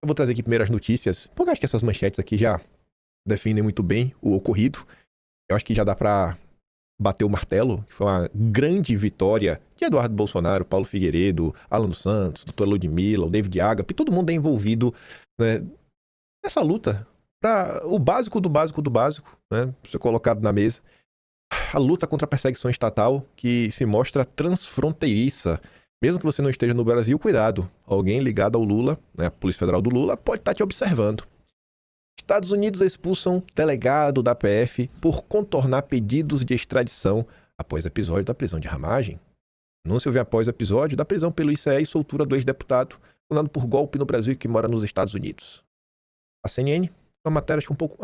Eu vou trazer aqui primeiro as notícias, porque eu acho que essas manchetes aqui já definem muito bem o ocorrido. Eu acho que já dá pra bater o martelo, que foi uma grande vitória de Eduardo Bolsonaro, Paulo Figueiredo, Alan dos Santos, doutora Ludmilla, o David Agape, todo mundo é envolvido, né, nessa luta para o básico do básico do básico, né, ser colocado na mesa. A luta contra a perseguição estatal que se mostra transfronteiriça. Mesmo que você não esteja no Brasil, cuidado. Alguém ligado ao Lula, né, a Polícia Federal do Lula, pode estar te observando. Estados Unidos expulsam delegado da PF por contornar pedidos de extradição após episódio da prisão de Ramagem. Anúncio vem após episódio da prisão pelo ICE e soltura do ex-deputado, condenado por golpe no Brasil e que mora nos Estados Unidos. A CNN, uma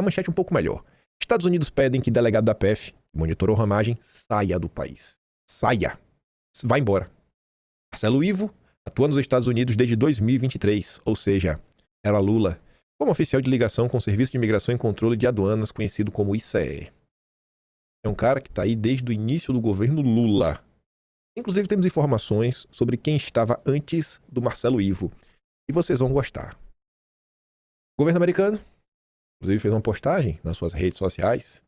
manchete um pouco melhor. Estados Unidos pedem que delegado da PF, que monitorou Ramagem, saia do país. Saia. Vá embora. Marcelo Ivo atua nos Estados Unidos desde 2023, ou seja, era Lula, como oficial de ligação com o Serviço de Imigração e Controle de Aduanas, conhecido como ICE. É um cara que está aí desde o início do governo Lula. Inclusive temos informações sobre quem estava antes do Marcelo Ivo. E vocês vão gostar. O governo americano, inclusive, fez uma postagem nas suas redes sociais.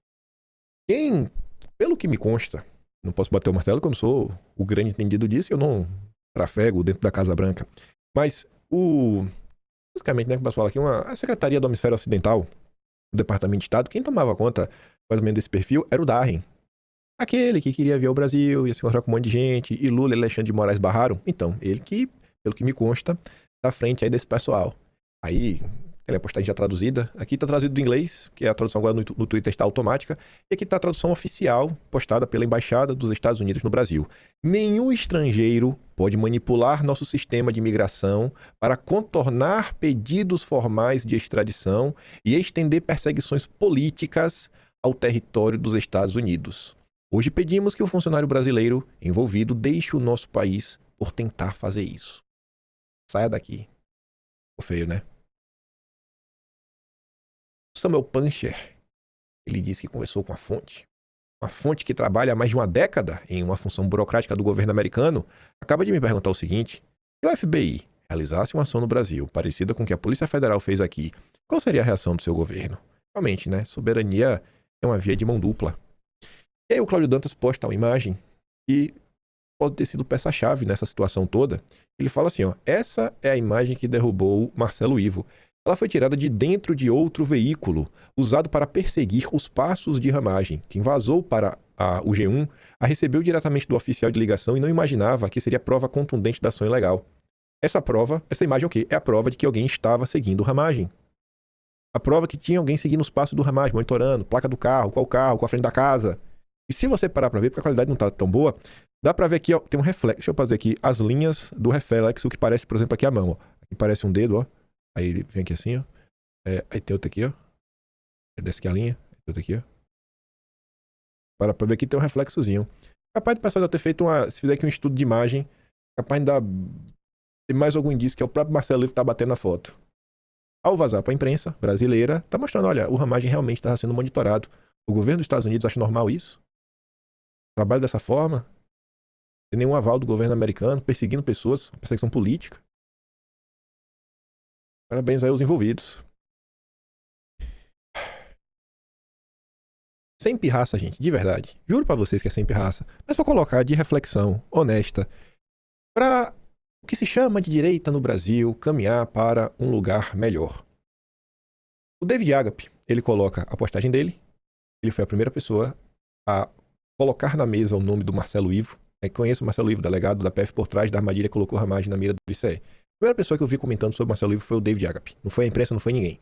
Pelo que me consta, não posso bater o martelo, que eu não sou o grande entendido disso, eu não trafego dentro da Casa Branca. Mas basicamente, né, como eu posso falar aqui, a Secretaria do Hemisfério Ocidental, do Departamento de Estado, quem tomava conta mais ou menos desse perfil era o Darren. Aquele que queria vir ao Brasil, ia se encontrar com um monte de gente, e Lula e Alexandre de Moraes barraram. Então, ele que, pelo que me consta, tá à frente aí desse pessoal. Aí, a postagem já traduzida. Aqui tá traduzido do inglês, que a tradução agora no Twitter está automática. E aqui tá a tradução oficial, postada pela Embaixada dos Estados Unidos no Brasil. Nenhum estrangeiro pode manipular nosso sistema de imigração para contornar pedidos formais de extradição e estender perseguições políticas ao território dos Estados Unidos. Hoje pedimos que o funcionário brasileiro envolvido deixe o nosso país por tentar fazer isso. Saia daqui. Ficou feio, né? Samuel Puncher, ele disse que conversou com uma fonte que trabalha há mais de uma década em uma função burocrática do governo americano, acaba de me perguntar o seguinte: se o FBI realizasse uma ação no Brasil parecida com o que a Polícia Federal fez aqui, qual seria a reação do seu governo? Realmente, né? Soberania é uma via de mão dupla. E aí o Cláudio Dantas posta uma imagem que pode ter sido peça-chave nessa situação toda. Ele fala assim, ó, essa é a imagem que derrubou Marcelo Ivo. Ela foi tirada de dentro de outro veículo, usado para perseguir os passos de Ramagem. Quem vazou para o G1 a recebeu diretamente do oficial de ligação e não imaginava que seria prova contundente da ação ilegal. Essa imagem é o quê? É a prova de que alguém estava seguindo Ramagem. A prova que tinha alguém seguindo os passos do Ramagem, monitorando, placa do carro, qual a frente da casa. E se você parar para ver, porque a qualidade não está tão boa, dá para ver aqui, ó, tem um reflexo. Deixa eu fazer aqui as linhas do reflexo, que parece, por exemplo, aqui a mão. Ó. Aqui parece um dedo, ó. Aí ele vem aqui assim, ó. Aí tem outro aqui, ó. Desce aqui a linha. Tem outro aqui, ó. Para pra ver aqui, tem um reflexozinho. Capaz do pessoal já ter feito se fizer aqui um estudo de imagem, capaz de dar tem mais algum indício que é o próprio Marcelo Ivo que tá batendo na foto. Ao vazar para a imprensa brasileira, tá mostrando, olha, o Ramagem realmente está sendo monitorado. O governo dos Estados Unidos acha normal isso? Trabalho dessa forma? Sem nenhum aval do governo americano, perseguindo pessoas, perseguição política. Parabéns aí aos envolvidos. Sem pirraça, gente, de verdade. Juro pra vocês que é sem pirraça. Mas pra colocar de reflexão honesta pra o que se chama de direita no Brasil caminhar para um lugar melhor. O David Agape, ele coloca a postagem dele. Ele foi a primeira pessoa a colocar na mesa o nome do Marcelo Ivo. Conheço o Marcelo Ivo, delegado da PF por trás da armadilha que colocou Ramagem na mira do ICE. A primeira pessoa que eu vi comentando sobre o Marcelo Ivo foi o David Agape. Não foi a imprensa, não foi ninguém.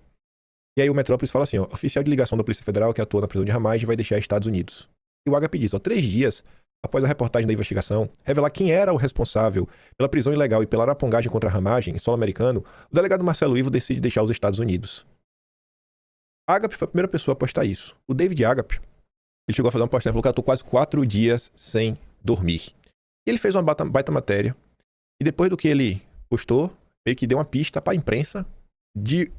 E aí o Metrópolis fala assim, ó, oficial de ligação da Polícia Federal que atua na prisão de Ramagem vai deixar Estados Unidos. E o Agape diz, ó, 3 dias após a reportagem da investigação revelar quem era o responsável pela prisão ilegal e pela arapongagem contra Ramagem em solo americano, o delegado Marcelo Ivo decide deixar os Estados Unidos. Agape foi a primeira pessoa a postar isso. O David Agape, ele chegou a fazer uma postagem, falou que eu tô quase 4 dias sem dormir. E ele fez uma baita matéria. E depois do que ele postou, meio que deu uma pista para a imprensa de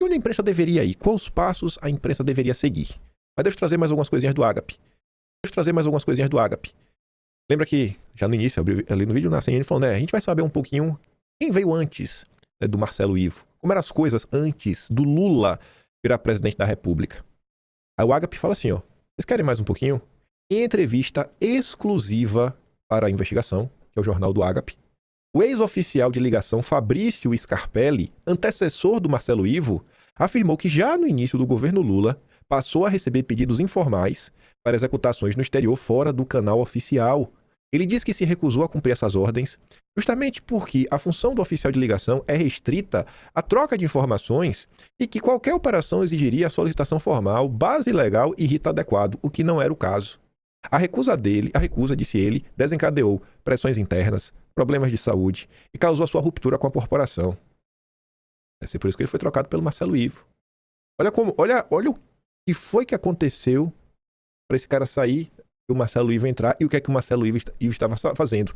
onde a imprensa deveria ir, quais passos a imprensa deveria seguir. Mas deixa eu trazer mais algumas coisinhas do Agape. Lembra que, já no início, ali no vídeo na CNN, ele falou, né, a gente vai saber um pouquinho quem veio antes, né, do Marcelo Ivo. como eram as coisas antes do Lula virar presidente da República. Aí o Agape fala assim, ó, vocês querem mais um pouquinho? Em entrevista exclusiva para a investigação, que é o jornal do Agape, o ex-oficial de ligação Fabrício Scarpelli, antecessor do Marcelo Ivo, afirmou que já no início do governo Lula passou a receber pedidos informais para executações no exterior fora do canal oficial. Ele diz que se recusou a cumprir essas ordens justamente porque a função do oficial de ligação é restrita à troca de informações e que qualquer operação exigiria a solicitação formal, base legal e rito adequado, o que não era o caso. A recusa, disse ele, desencadeou pressões internas, problemas de saúde e causou a sua ruptura com a corporação. Deve ser por isso que ele foi trocado pelo Marcelo Ivo. Olha o que foi que aconteceu para esse cara sair e o Marcelo Ivo entrar e o que é que o Marcelo Ivo estava fazendo.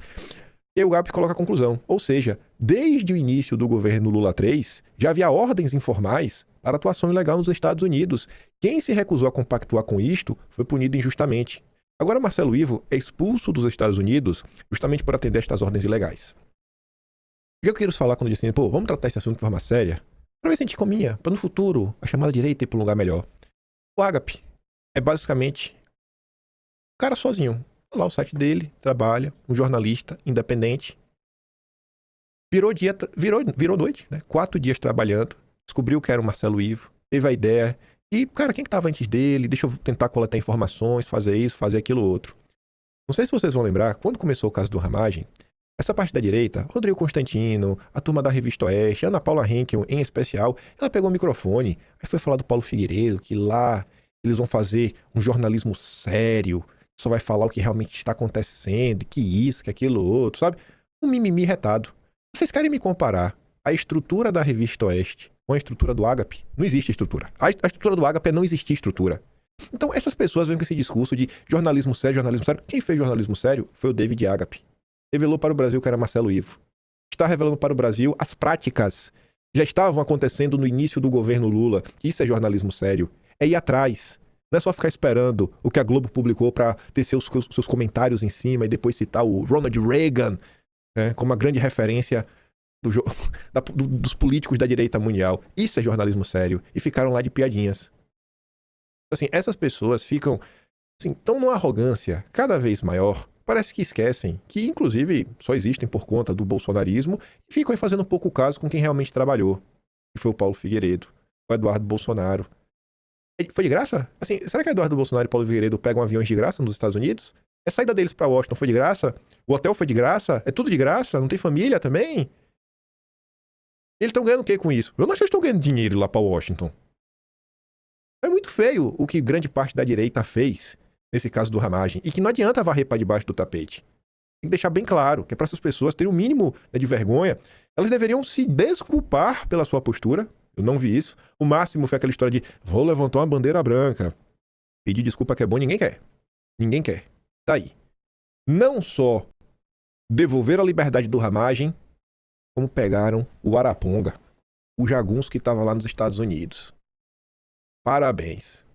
E aí o Agape coloca a conclusão. Ou seja, desde o início do governo Lula III, já havia ordens informais para atuação ilegal nos Estados Unidos. Quem se recusou a compactuar com isto foi punido injustamente. Agora Marcelo Ivo é expulso dos Estados Unidos justamente por atender estas ordens ilegais. O que eu quero falar quando eu disse assim, vamos tratar esse assunto de forma séria? Para ver se a gente cominha, para no futuro a chamada direita ir para um lugar melhor. O Agape é basicamente o cara sozinho. Lá o site dele, trabalha, um jornalista independente. Virou noite, né? 4 dias trabalhando, descobriu que era o Marcelo Ivo, teve a ideia. E, cara, quem que tava antes dele? Deixa eu tentar coletar informações, fazer isso, fazer aquilo outro. Não sei se vocês vão lembrar, quando começou o caso do Ramagem, essa parte da direita, Rodrigo Constantino, a turma da Revista Oeste, Ana Paula Henkel em especial, ela pegou o microfone, aí foi falar do Paulo Figueiredo, que lá eles vão fazer um jornalismo sério, só vai falar o que realmente está acontecendo, que isso, que aquilo outro, sabe? Um mimimi retado. Vocês querem me comparar a estrutura da Revista Oeste com a estrutura do Agape? Não existe estrutura. A estrutura do Agape é não existir estrutura. Então essas pessoas vêm com esse discurso de jornalismo sério, jornalismo sério. Quem fez jornalismo sério foi o David Agape. Revelou para o Brasil que era Marcelo Ivo. Está revelando para o Brasil as práticas que já estavam acontecendo no início do governo Lula. Isso é jornalismo sério. É ir atrás. Não é só ficar esperando o que a Globo publicou para ter seus comentários em cima e depois citar o Ronald Reagan, né, como uma grande referência dos políticos da direita mundial. Isso é jornalismo sério. E ficaram lá de piadinhas. Assim, essas pessoas ficam assim, tão numa arrogância cada vez maior. Parece que esquecem que, inclusive, só existem por conta do bolsonarismo e ficam aí fazendo pouco caso com quem realmente trabalhou. Que foi o Paulo Figueiredo, o Eduardo Bolsonaro. Foi de graça? Assim, será que Eduardo Bolsonaro e Paulo Figueiredo pegam aviões de graça nos Estados Unidos? A saída deles pra Washington foi de graça? O hotel foi de graça? É tudo de graça? Não tem família também? Eles estão ganhando o que com isso? Eu não acho que eles estão ganhando dinheiro lá pra Washington. É muito feio o que grande parte da direita fez nesse caso do Ramagem. E que não adianta varrer pra debaixo do tapete. Tem que deixar bem claro que é pra essas pessoas terem um mínimo de vergonha. Elas deveriam se desculpar pela sua postura. Eu não vi isso. O máximo foi aquela história de vou levantar uma bandeira branca. Pedir desculpa que é bom, ninguém quer. Ninguém quer. Tá aí. Não só devolveram a liberdade do Ramagem, como pegaram o Araponga, o jagunço que estava lá nos Estados Unidos. Parabéns.